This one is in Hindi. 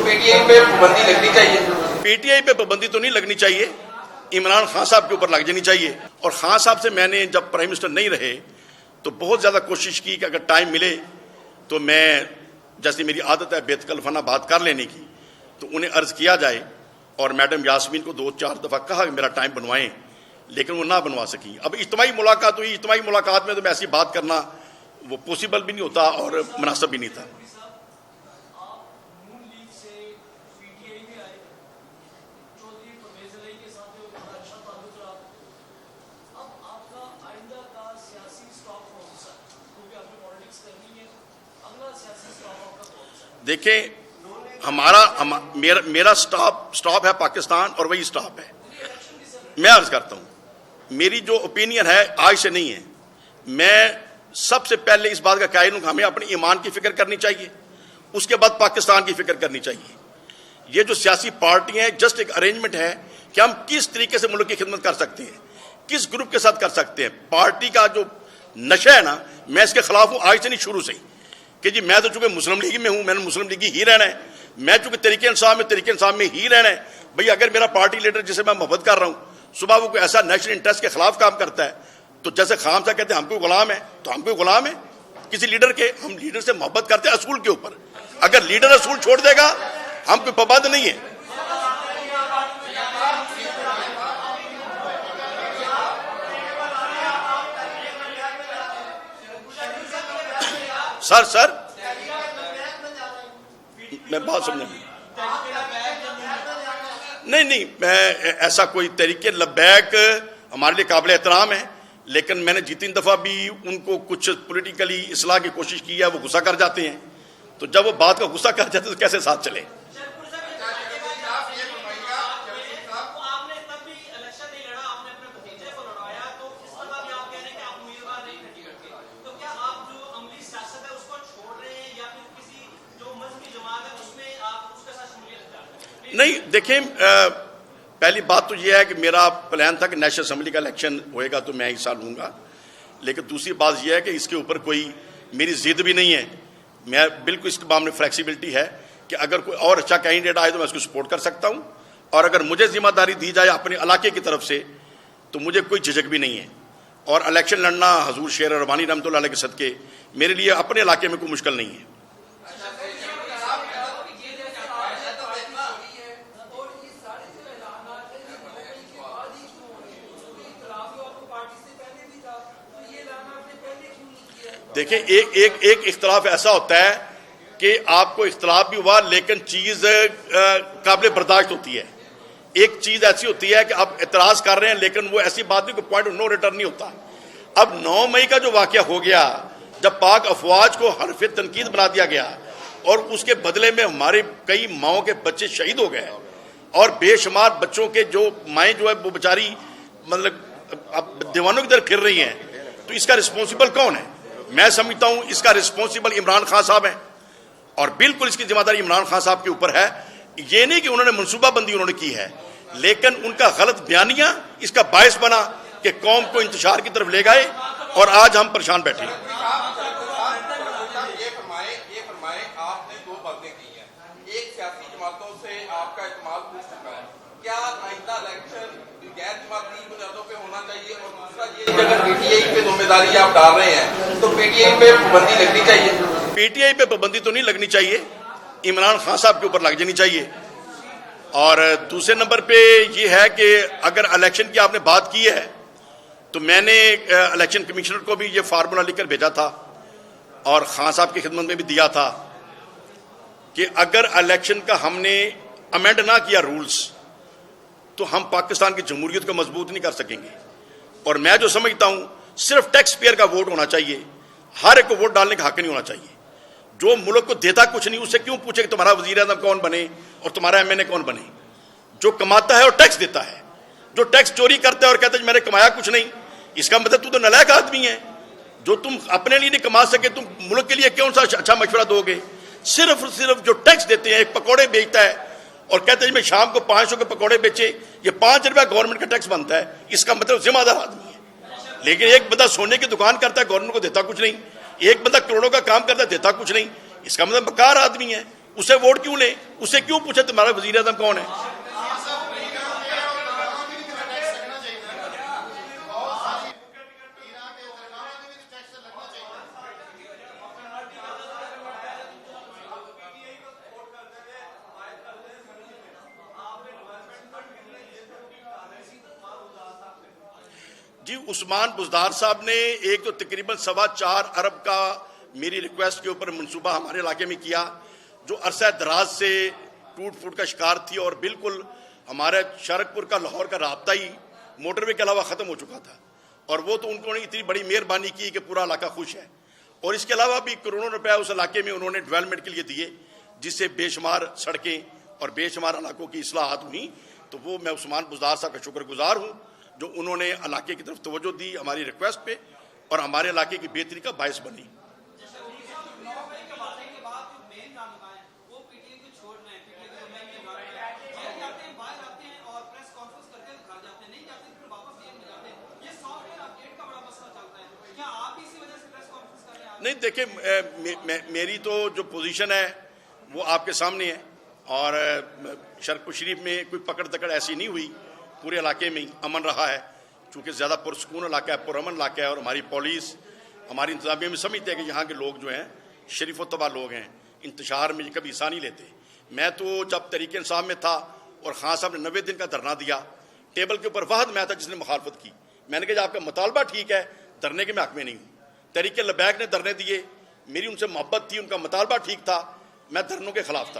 पीटीआई पे पाबंदी लगनी चाहिए? पीटीआई पे पाबंदी तो नहीं लगनी चाहिए, इमरान खान साहब के ऊपर लग जानी चाहिए। और खान साहब से मैंने जब प्राइम मिनिस्टर नहीं रहे तो बहुत ज़्यादा कोशिश की कि अगर टाइम मिले तो मैं, जैसे मेरी आदत है बेतकल्फाना बात कर लेने की, तो उन्हें अर्ज़ किया जाए। और मैडम यास्मीन को 2-4 दफ़ा कहा कि मेरा टाइम बनवाएं, लेकिन वो ना बनवा सकी। अब इज्तिमाई मुलाकात हुई, इज्तिमाई मुलाकात में तो मैं ऐसी बात करना वो पॉसिबल भी नहीं होता और मुनासिब भी नहीं था। देखें, मेरा स्टॉप है पाकिस्तान और वही स्टॉप है। मैं अर्ज करता हूं, मेरी जो ओपिनियन है आज से नहीं है। मैं सबसे पहले इस बात का कायल हूं कि हमें अपने ईमान की फिक्र करनी चाहिए, उसके बाद पाकिस्तान की फिक्र करनी चाहिए। ये जो सियासी पार्टियां हैं जस्ट एक अरेंजमेंट है कि हम किस तरीके से मुल्क की खिदमत कर सकते हैं, किस ग्रुप के साथ कर सकते हैं। पार्टी का जो नशा है ना, मैं इसके खिलाफ हूं आज से नहीं, शुरू से ही, कि जी मैं तो चूंकि मुस्लिम लीग में हूं, मैंने मुस्लिम लीग ही रहना है। मैं चूंकि तरीके इंसाफ में ही रहना है। भाई अगर मेरा पार्टी लीडर जिसे मैं मोहब्बत कर रहा हूं सुबह वो कोई ऐसा नेशनल इंटरेस्ट के खिलाफ काम करता है, तो जैसे खाम साहब कहते हैं हम कोई गुलाम है, तो हम कोई गुलाम है किसी लीडर के? हम लीडर से मोहब्बत करते हैं असूल के ऊपर। अगर लीडर असूल छोड़ देगा हम कोई पाबंद नहीं है। सर मैं बात समझ नहीं, मैं ऐसा कोई तरीके लब्बैक हमारे लिए काबिल एहतराम है, लेकिन मैंने जितनी दफ़ा भी उनको कुछ पॉलिटिकली इस्लाह की कोशिश की है वो गुस्सा कर जाते हैं। तो जब वो बात का गुस्सा कर जाते हैं तो कैसे साथ चले? नहीं, देखें, पहली बात तो यह है कि मेरा प्लान था कि नेशनल असेंबली का इलेक्शन होएगा तो मैं हिस्सा लूँगा, लेकिन दूसरी बात यह है कि इसके ऊपर कोई मेरी जिद भी नहीं है। मैं बिल्कुल इसके मामले में फ्लेक्सिबिलिटी है कि अगर कोई और अच्छा कैंडिडेट आए तो मैं उसको सपोर्ट कर सकता हूँ, और अगर मुझे जिम्मेदारी दी जाए अपने इलाके की तरफ से तो मुझे कोई झिझक भी नहीं है। और इलेक्शन लड़ना हजूर शेर रबानी रहमतुल्लाह अलैह के सदके मेरे लिए अपने इलाके में कोई मुश्किल नहीं है। देखें, एक इख्तलाफ ऐसा होता है कि आपको इख्तलाफ भी हुआ लेकिन चीज़ काबिल बर्दाश्त होती है। एक चीज़ ऐसी होती है कि आप एतराज़ कर रहे हैं लेकिन वो ऐसी बात नहीं, कोई पॉइंट ऑफ नो रिटर्न नहीं होता। अब 9 मई का जो वाक़या हो गया जब पाक अफवाज को हरफ तनकीद बना दिया गया और उसके बदले में हमारे कई माओं के बच्चे शहीद हो गए और बेशुमार बच्चों के जो माएँ जो है वो बेचारी मतलब अब दीवानों की तरह फिर रही हैं, तो इसका रिस्पॉन्सिबल कौन है? मैं समझता हूं इसका रिस्पॉन्सिबल इमरान खान साहब है और बिल्कुल इसकी जिम्मेदारी इमरान खान साहब के ऊपर है। ये नहीं कि उन्होंने मनसूबाबंदी उन्होंने की है, लेकिन उनका गलत बयानिया इसका बायस बना कि कौम को इंतशार की तरफ ले गए और आज हम परेशान बैठे हैं। आपने 2 बातें की हैं, एक सियासी जमातों से आपका इस्तेमाल पूछ चुका है, क्या आइंदा इलेक्शन गैर जमाती बुनियादों पे होना चाहिए? और दूसरा ये, अगर पीटीआई पे जिम्मेदारी आप डाल रहे हैं तो पीटीआई पे पाबंदी लगनी चाहिए? पीटीआई पे पाबंदी तो नहीं लगनी चाहिए, इमरान खान साहब के ऊपर लग जानी चाहिए। और दूसरे नंबर पे ये है कि अगर इलेक्शन की आपने बात की है तो मैंने इलेक्शन कमिश्नर को भी ये फार्मूला लिखकर भेजा था और खान साहब की खिदमत में भी दिया था कि अगर इलेक्शन का हमने अमेंड ना किया रूल्स तो हम पाकिस्तान की जमहूरियत को मजबूत नहीं कर सकेंगे। और मैं जो समझता हूं सिर्फ टैक्स पेयर का वोट होना चाहिए, हर एक को वोट डालने का हक नहीं होना चाहिए। जो मुल्क को देता कुछ नहीं उससे क्यों पूछे कि तुम्हारा वजीर आज़म कौन बने और तुम्हारा एमएनए कौन बने? जो कमाता है और टैक्स देता है, जो टैक्स चोरी करता है और कहता है मैंने कमाया कुछ नहीं, इसका मतलब तू तो नालायक आदमी है। जो तुम अपने लिए नहीं कमा सके तुम मुल्क के लिए कौन सा अच्छा मशवरा दोगे? सिर्फ जो टैक्स देते हैं, एक पकौड़े बेचता है और कहते हैं मैं शाम को 500 के पकौड़े बेचे, ये 5 रुपया गवर्नमेंट का टैक्स बनता है, इसका मतलब जिम्मेदार आदमी है। लेकिन एक बंदा सोने की दुकान करता है, गवर्नमेंट को देता कुछ नहीं, एक बंदा करोड़ों का काम करता है, देता कुछ नहीं, इसका मतलब बेकार आदमी है। उसे वोट क्यों ले? उससे क्यों पूछे तुम्हारा वजीर आजम कौन है? जी, उस्मान बुजदार साहब ने एक तो तकरीबन 4.25 अरब का मेरी रिक्वेस्ट के ऊपर मंसूबा हमारे इलाके में किया, जो अरसा दराज से टूट फूट का शिकार थी और बिल्कुल हमारे शरकपुर का लाहौर का राब्ता ही मोटरवे के अलावा ख़त्म हो चुका था। और वो तो उन्होंने इतनी बड़ी मेहरबानी की कि पूरा इलाका खुश है। और इसके अलावा भी करोड़ों रुपया उस इलाके में उन्होंने डेवलपमेंट के लिए दिए, जिससे बेशुमार सड़कें और बेशुमार इलाकों की इस्लाहात हुई। तो वो मैं उस्मान बुजदार साहब का शुक्रगुजार हूँ जो उन्होंने इलाके की तरफ तवज्जो दी हमारी रिक्वेस्ट पे और हमारे इलाके की बेहतरी का बायस बनी। नहीं, देखिए, मेरी तो जो पोजीशन है वो आपके सामने है और शरकपुर शरीफ में कोई पकड़ दकड़ ऐसी नहीं हुई, पूरे इलाके में अमन रहा है, चूँकि ज़्यादा पुरसकून इलाका है, पुरअमन इलाका है। और हमारी पुलिस, हमारी इंतजामिया में समझते हैं कि यहाँ के लोग जो हैं शरीफ व तबा लोग हैं, इंतशार में कभी हिस्सा नहीं लेते। मैं तो जब तहरीक इंसाफ में था और खान साहब ने 90 दिन का धरना दिया, टेबल के ऊपर वाहद मैं था जिसने मुखालफत की। मैंने कहा आपका मुतालबा ठीक है, धरने के मैं हक में नहीं हूँ। तहरीक लबैक ने धरने दिए, मेरी उनसे मोहब्बत थी, उनका मुतालबा ठीक था, मैं धरनों के खिलाफ था।